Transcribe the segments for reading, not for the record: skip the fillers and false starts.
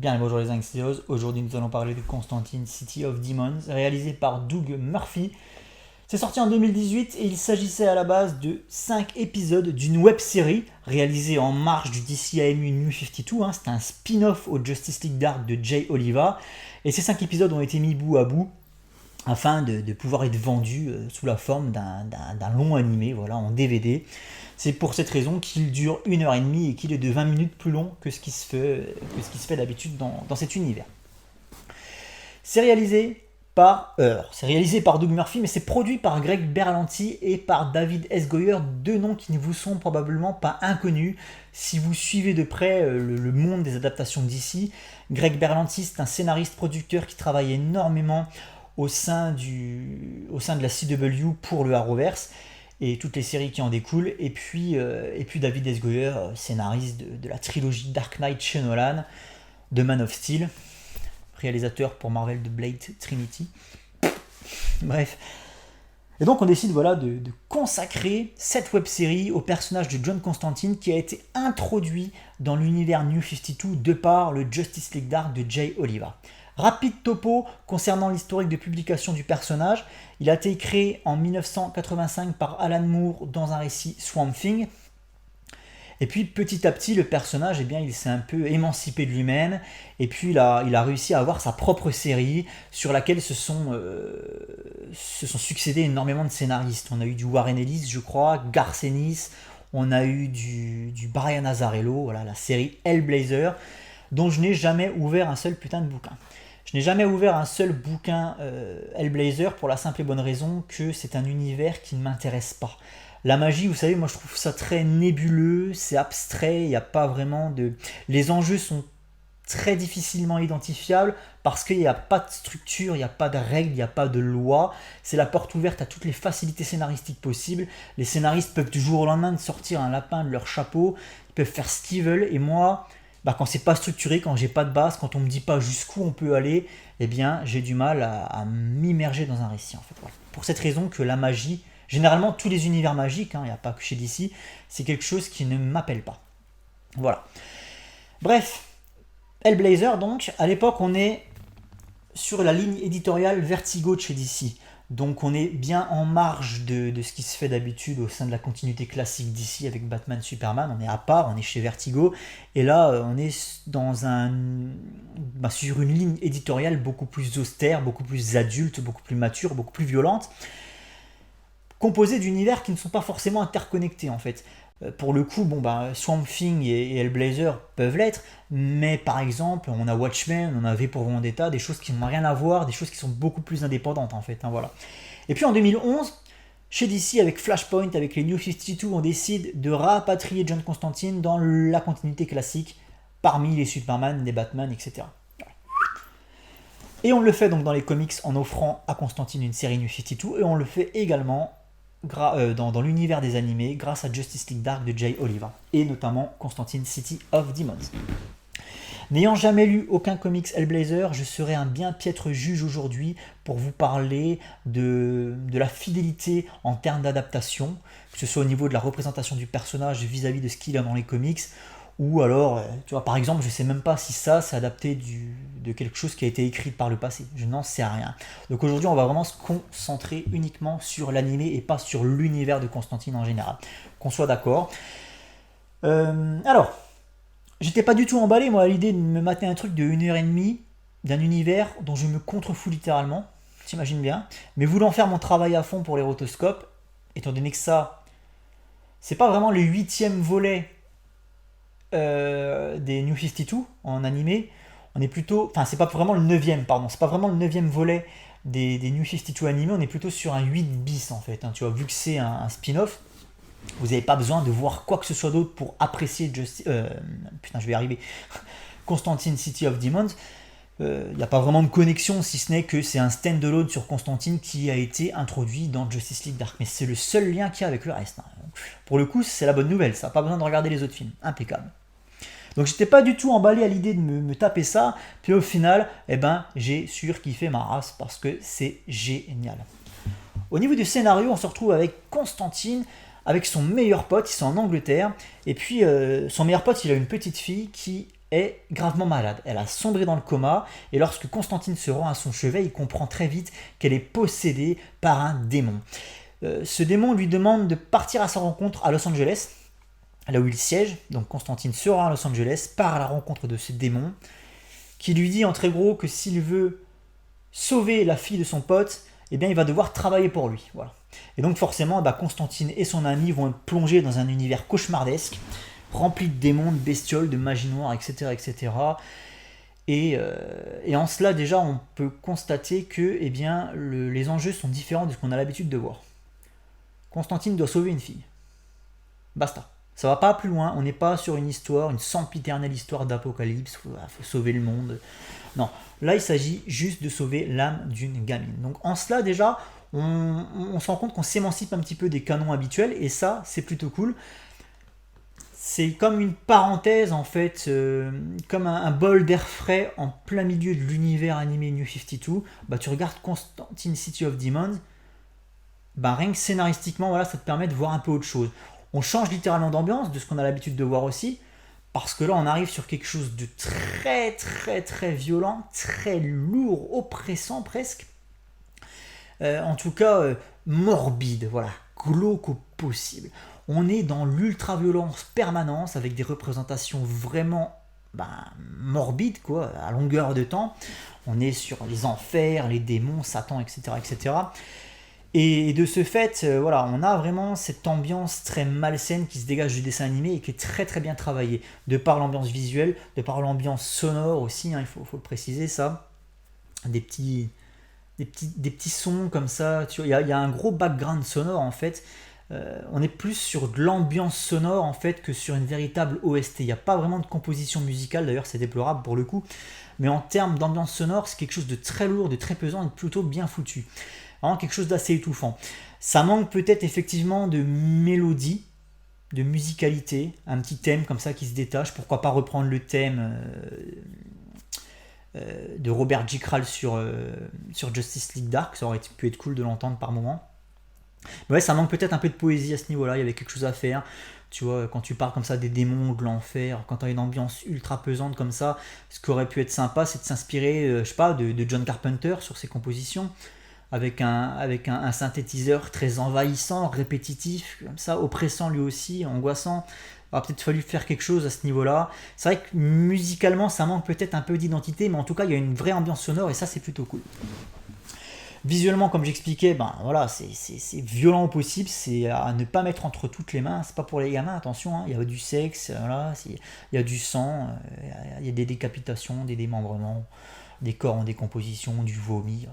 Bien, bonjour les Anxios. Aujourd'hui, nous allons parler de Constantine City of Demons, réalisé par Doug Murphy. C'est sorti en 2018 et il s'agissait à la base de 5 épisodes d'une web-série réalisée en marge du DC AMU New 52. C'est un spin-off au Justice League Dark de Jay Oliva. Et ces 5 épisodes ont été mis bout à bout afin de pouvoir être vendus sous la forme d'un long animé, voilà, en DVD. C'est pour cette raison qu'il dure 1h30 et qu'il est de 20 minutes plus long que ce qui se fait d'habitude dans cet univers. C'est réalisé par Doug Murphy, mais c'est produit par Greg Berlanti et par David S. Goyer, deux noms qui ne vous sont probablement pas inconnus si vous suivez de près le monde des adaptations d'ici. Greg Berlanti, c'est un scénariste-producteur qui travaille énormément au sein de la CW pour le Arrowverse et toutes les séries qui en découlent. Et puis David S. Goyer, scénariste de la trilogie Dark Knight chez Nolan, de Man of Steel, réalisateur pour Marvel de Blade Trinity. Bref. Et donc on décide de consacrer cette web-série au personnage de John Constantine qui a été introduit dans l'univers New 52 de par le Justice League Dark de Jay Oliva. Rapide topo concernant l'historique de publication du personnage. Il a été créé en 1985 par Alan Moore dans un récit Swamp Thing. Et puis petit à petit, le personnage, il s'est un peu émancipé de lui-même. Et puis il a réussi à avoir sa propre série sur laquelle se sont succédés énormément de scénaristes. On a eu du Warren Ellis, je crois, Garth Ennis, on a eu du Brian Azzarello, voilà, la série Hellblazer, dont je n'ai jamais ouvert un seul putain de bouquin. Je n'ai jamais ouvert un seul bouquin Hellblazer pour la simple et bonne raison que c'est un univers qui ne m'intéresse pas. La magie, vous savez, moi je trouve ça très nébuleux, c'est abstrait, il n'y a pas vraiment de... Les enjeux sont très difficilement identifiables parce qu'il n'y a pas de structure, il n'y a pas de règles, il n'y a pas de loi. C'est la porte ouverte à toutes les facilités scénaristiques possibles. Les scénaristes peuvent du jour au lendemain sortir un lapin de leur chapeau, ils peuvent faire ce qu'ils veulent, et moi... quand c'est pas structuré, quand j'ai pas de base, quand on me dit pas jusqu'où on peut aller, j'ai du mal à m'immerger dans un récit en fait. Voilà. Pour cette raison que la magie, généralement tous les univers magiques, il n'y a pas que chez DC, c'est quelque chose qui ne m'appelle pas. Voilà. Bref, Hellblazer donc, à l'époque on est sur la ligne éditoriale Vertigo de chez DC. Donc on est bien en marge de ce qui se fait d'habitude au sein de la continuité classique d'ici avec Batman, Superman. On est à part, on est chez Vertigo. Et là, on est sur une ligne éditoriale beaucoup plus austère, beaucoup plus adulte, beaucoup plus mature, beaucoup plus violente, composée d'univers qui ne sont pas forcément interconnectés en fait. Pour le coup, Swamp Thing et Hellblazer peuvent l'être, mais par exemple, on a Watchmen, on a V pour Vendetta, des choses qui n'ont rien à voir, des choses qui sont beaucoup plus indépendantes en fait. Voilà. Et puis en 2011, chez DC, avec Flashpoint, avec les New 52, on décide de rapatrier John Constantine dans la continuité classique, parmi les Superman, les Batman, etc. Et on le fait donc dans les comics en offrant à Constantine une série New 52, et on le fait également dans l'univers des animés grâce à Justice League Dark de Jay Oliva et notamment Constantine City of Demons. N'ayant jamais lu aucun comics Hellblazer, je serais un bien piètre juge aujourd'hui pour vous parler de la fidélité en termes d'adaptation, que ce soit au niveau de la représentation du personnage vis-à-vis de ce qu'il a dans les comics, ou alors, tu vois, par exemple, je ne sais même pas si ça, c'est adapté de quelque chose qui a été écrit par le passé. Je n'en sais rien. Donc aujourd'hui, on va vraiment se concentrer uniquement sur l'animé et pas sur l'univers de Constantine en général. Qu'on soit d'accord. Alors, j'étais pas du tout emballé, moi, à l'idée de me mater un truc de 1h30 d'un univers dont je me contrefous littéralement. T'imagines bien. Mais voulant faire mon travail à fond pour les rotoscopes, étant donné que ça, c'est pas vraiment le 8e volet des New 52 en animé, on est plutôt, c'est pas vraiment le 9e, c'est pas vraiment le 9e volet des New 52 animés, on est plutôt sur un 8 bis en fait, tu vois, vu que c'est un spin-off, vous n'avez pas besoin de voir quoi que ce soit d'autre pour apprécier Constantine City of Demons. Il n'y a pas vraiment de connexion, si ce n'est que c'est un stand-alone sur Constantine qui a été introduit dans Justice League Dark, mais c'est le seul lien qu'il y a avec le reste. Pour le coup, c'est la bonne nouvelle, ça, pas besoin de regarder les autres films, impeccable. Donc j'étais pas du tout emballé à l'idée de me taper ça, puis au final, j'ai surkiffé ma race parce que c'est génial. Au niveau du scénario, on se retrouve avec Constantine, avec son meilleur pote, ils sont en Angleterre, et puis son meilleur pote, il a une petite fille qui est gravement malade. Elle a sombré dans le coma et lorsque Constantine se rend à son chevet, il comprend très vite qu'elle est possédée par un démon. Ce démon lui demande de partir à sa rencontre à Los Angeles, là où il siège. Donc Constantine se rend à Los Angeles, part à la rencontre de ce démon, qui lui dit en très gros que s'il veut sauver la fille de son pote, eh bien il va devoir travailler pour lui. Voilà. Et donc forcément, Constantine et son ami vont être plongés dans un univers cauchemardesque, rempli de démons, de bestioles, de magie noire, etc. etc. Et en cela, déjà, on peut constater que les enjeux sont différents de ce qu'on a l'habitude de voir. Constantine doit sauver une fille. Basta. Ça va pas plus loin, on n'est pas sur une histoire, une sempiternelle histoire d'apocalypse, faut sauver le monde. Non, là il s'agit juste de sauver l'âme d'une gamine. Donc en cela déjà, on se rend compte qu'on s'émancipe un petit peu des canons habituels, et ça c'est plutôt cool. C'est comme une parenthèse en fait, comme un bol d'air frais en plein milieu de l'univers animé New 52. Tu regardes Constantine City of Demons, rien que scénaristiquement, voilà, ça te permet de voir un peu autre chose. On change littéralement d'ambiance de ce qu'on a l'habitude de voir aussi, parce que là on arrive sur quelque chose de très très très violent, très lourd, oppressant presque. En tout cas, morbide, voilà, glauque au possible. On est dans l'ultra-violence permanente avec des représentations vraiment morbides, quoi, à longueur de temps. On est sur les enfers, les démons, Satan, etc. etc. Et de ce fait, on a vraiment cette ambiance très malsaine qui se dégage du dessin animé et qui est très très bien travaillée, de par l'ambiance visuelle, de par l'ambiance sonore aussi, il faut le préciser ça, des petits sons comme ça, il y a un gros background sonore en fait, on est plus sur de l'ambiance sonore en fait que sur une véritable OST, il n'y a pas vraiment de composition musicale, d'ailleurs c'est déplorable pour le coup, mais en termes d'ambiance sonore, c'est quelque chose de très lourd, de très pesant et de plutôt bien foutu. Vraiment quelque chose d'assez étouffant. Ça manque peut-être effectivement de mélodie, de musicalité, un petit thème comme ça qui se détache. Pourquoi pas reprendre le thème de Robert J. Kral sur Justice League Dark, ça aurait pu être cool de l'entendre par moment. Mais ouais, ça manque peut-être un peu de poésie à ce niveau-là, il y avait quelque chose à faire. Tu vois, quand tu parles comme ça des démons, de l'enfer, quand tu as une ambiance ultra pesante comme ça, ce qui aurait pu être sympa, c'est de s'inspirer, de John Carpenter sur ses compositions. Avec un synthétiseur très envahissant, répétitif, comme ça, oppressant lui aussi, angoissant. Il aurait peut-être fallu faire quelque chose à ce niveau-là. C'est vrai que musicalement, ça manque peut-être un peu d'identité, mais en tout cas, il y a une vraie ambiance sonore et ça, c'est plutôt cool. Visuellement, comme j'expliquais, c'est violent au possible, c'est à ne pas mettre entre toutes les mains. C'est pas pour les gamins, attention, il y a du sexe, il y a du sang, il y a des décapitations, des démembrements, des corps en décomposition, du vomi.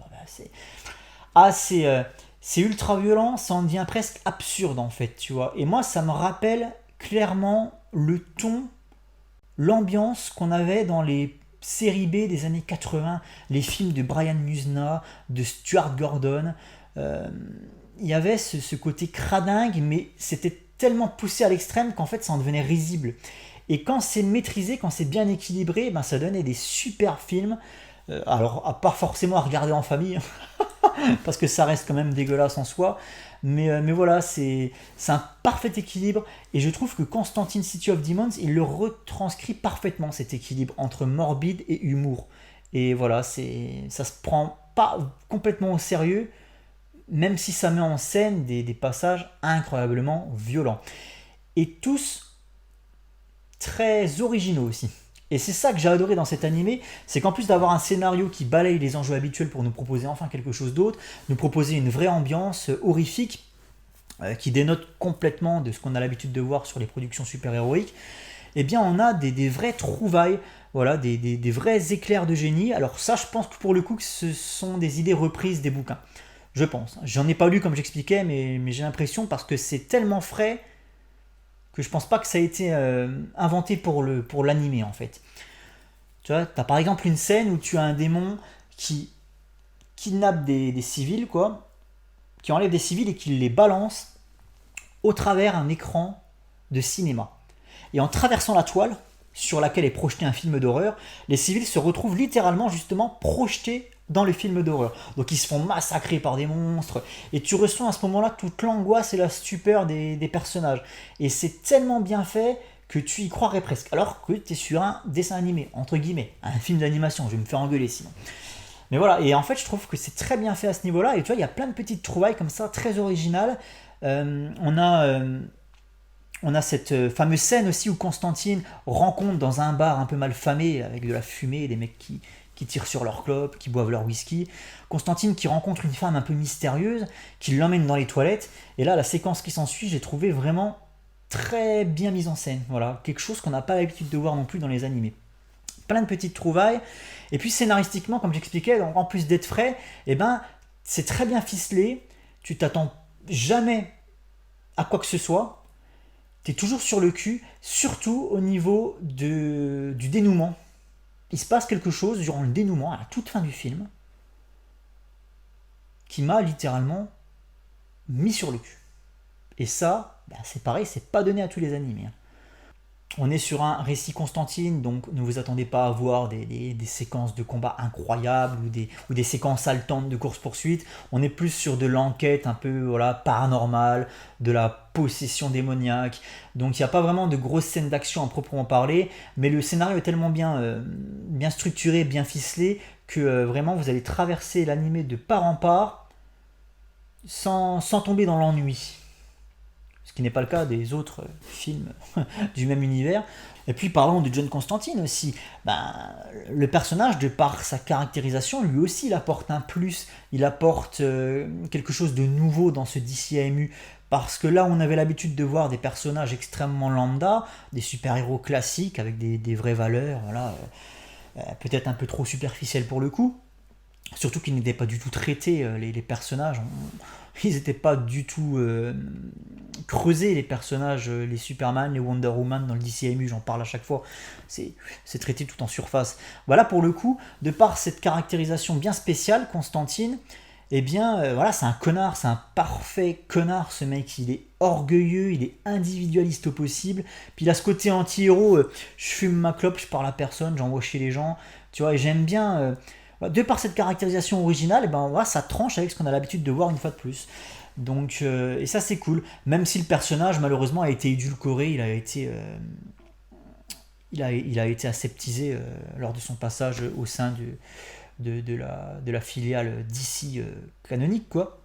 C'est ultra violent, ça en devient presque absurde en fait, tu vois. Et moi, ça me rappelle clairement le ton, l'ambiance qu'on avait dans les séries B des années 80, les films de Brian Musna, de Stuart Gordon. Il y avait ce côté cradingue, mais c'était tellement poussé à l'extrême qu'en fait, ça en devenait risible. Et quand c'est maîtrisé, quand c'est bien équilibré, ça donnait des super films. Alors, pas forcément à regarder en famille, parce que ça reste quand même dégueulasse en soi, mais voilà, c'est un parfait équilibre, et je trouve que Constantine City of Demons, il le retranscrit parfaitement, cet équilibre entre morbide et humour. Et voilà, ça se prend pas complètement au sérieux, même si ça met en scène des passages incroyablement violents. Et tous très originaux aussi. Et c'est ça que j'ai adoré dans cet animé, c'est qu'en plus d'avoir un scénario qui balaye les enjeux habituels pour nous proposer enfin quelque chose d'autre, nous proposer une vraie ambiance horrifique qui dénote complètement de ce qu'on a l'habitude de voir sur les productions super-héroïques, on a des vraies trouvailles, voilà, des vrais éclairs de génie. Alors ça, je pense que pour le coup, ce sont des idées reprises des bouquins. Je pense. J'en ai pas lu comme j'expliquais, mais j'ai l'impression, parce que c'est tellement frais, que je pense pas que ça a été inventé pour l'animé en fait. Tu vois, t'as par exemple une scène où tu as un démon qui kidnappe des civils, quoi, qui enlève des civils et qui les balance au travers un écran de cinéma. Et en traversant la toile sur laquelle est projeté un film d'horreur, les civils se retrouvent littéralement justement projetés dans le film d'horreur. Donc ils se font massacrer par des monstres, et tu ressens à ce moment-là toute l'angoisse et la stupeur des personnages. Et c'est tellement bien fait que tu y croirais presque, alors que tu es sur un dessin animé, entre guillemets, un film d'animation, je vais me faire engueuler sinon. Mais voilà, et en fait je trouve que c'est très bien fait à ce niveau-là, et tu vois, il y a plein de petites trouvailles comme ça, très originales. On a cette fameuse scène aussi où Constantine rencontre dans un bar un peu mal famé, avec de la fumée, des mecs qui tirent sur leur clope, qui boivent leur whisky. Constantine qui rencontre une femme un peu mystérieuse, qui l'emmène dans les toilettes, et là la séquence qui s'ensuit, j'ai trouvé vraiment très bien mise en scène. Voilà, quelque chose qu'on n'a pas l'habitude de voir non plus dans les animés. Plein de petites trouvailles. Et puis scénaristiquement, comme j'expliquais, en plus d'être frais, eh ben, c'est très bien ficelé. Tu t'attends jamais à quoi que ce soit. Tu es toujours sur le cul, surtout au niveau du dénouement. Il se passe quelque chose durant le dénouement, à la toute fin du film, qui m'a littéralement mis sur le cul. Et ça, c'est pareil, c'est pas donné à tous les animés. On est sur un récit Constantine, donc ne vous attendez pas à voir des séquences de combat incroyables ou des séquences haletantes de course-poursuite. On est plus sur de l'enquête un peu paranormale, de la possession démoniaque. Donc il n'y a pas vraiment de grosses scènes d'action à proprement parler, mais le scénario est tellement bien structuré, bien ficelé, que vraiment vous allez traverser l'animé de part en part sans tomber dans l'ennui. Ce qui n'est pas le cas des autres films du même univers. Et puis parlons de John Constantine aussi. Le personnage, de par sa caractérisation, lui aussi il apporte un plus, il apporte quelque chose de nouveau dans ce DCAMU, parce que là on avait l'habitude de voir des personnages extrêmement lambda, des super-héros classiques avec des vraies valeurs, voilà, peut-être un peu trop superficielles pour le coup. Surtout qu'ils n'étaient pas du tout traités, les personnages. Ils n'étaient pas du tout creusés, les personnages, les Superman, les Wonder Woman dans le DCAMU, j'en parle à chaque fois. C'est traité tout en surface. Voilà, pour le coup, de par cette caractérisation bien spéciale, Constantine, eh bien, voilà, c'est un connard, c'est un parfait connard, ce mec. Il est orgueilleux, il est individualiste au possible. Puis il a ce côté anti-héros, je fume ma clope, je parle à personne, j'envoie chier les gens. Tu vois, et j'aime bien... de par cette caractérisation originale, ça tranche avec ce qu'on a l'habitude de voir une fois de plus. Donc, et ça c'est cool. Même si le personnage malheureusement a été édulcoré, il a été aseptisé lors de son passage au sein de la filiale DC canonique, quoi.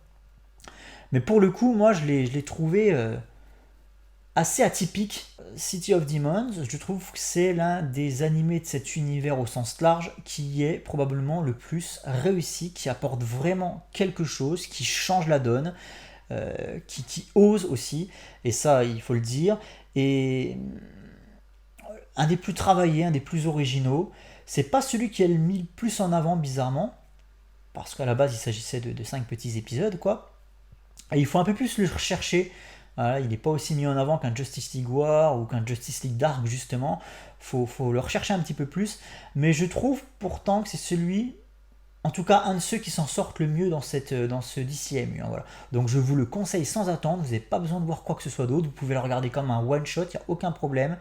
Mais pour le coup, moi je l'ai trouvé assez atypique. City of Demons, je trouve que c'est l'un des animés de cet univers au sens large qui est probablement le plus réussi, qui apporte vraiment quelque chose, qui change la donne, qui ose aussi, et ça il faut le dire, et un des plus travaillés, un des plus originaux. C'est pas celui qui est le mis le plus en avant bizarrement, parce qu'à la base il s'agissait de 5 petits épisodes, quoi. Et il faut un peu plus le rechercher. Voilà, il n'est pas aussi mis en avant qu'un Justice League War ou qu'un Justice League Dark, justement. Faut le rechercher un petit peu plus. Mais je trouve pourtant que c'est celui, en tout cas un de ceux qui s'en sortent le mieux dans ce DCMU. Hein, voilà. Donc je vous le conseille sans attendre. Vous n'avez pas besoin de voir quoi que ce soit d'autre. Vous pouvez le regarder comme un one-shot, il n'y a aucun problème.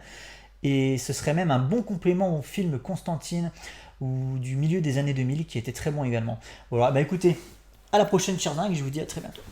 Et ce serait même un bon complément au film Constantine ou du milieu des années 2000 qui était très bon également. Voilà, écoutez, à la prochaine, chers dingues, et je vous dis à très bientôt.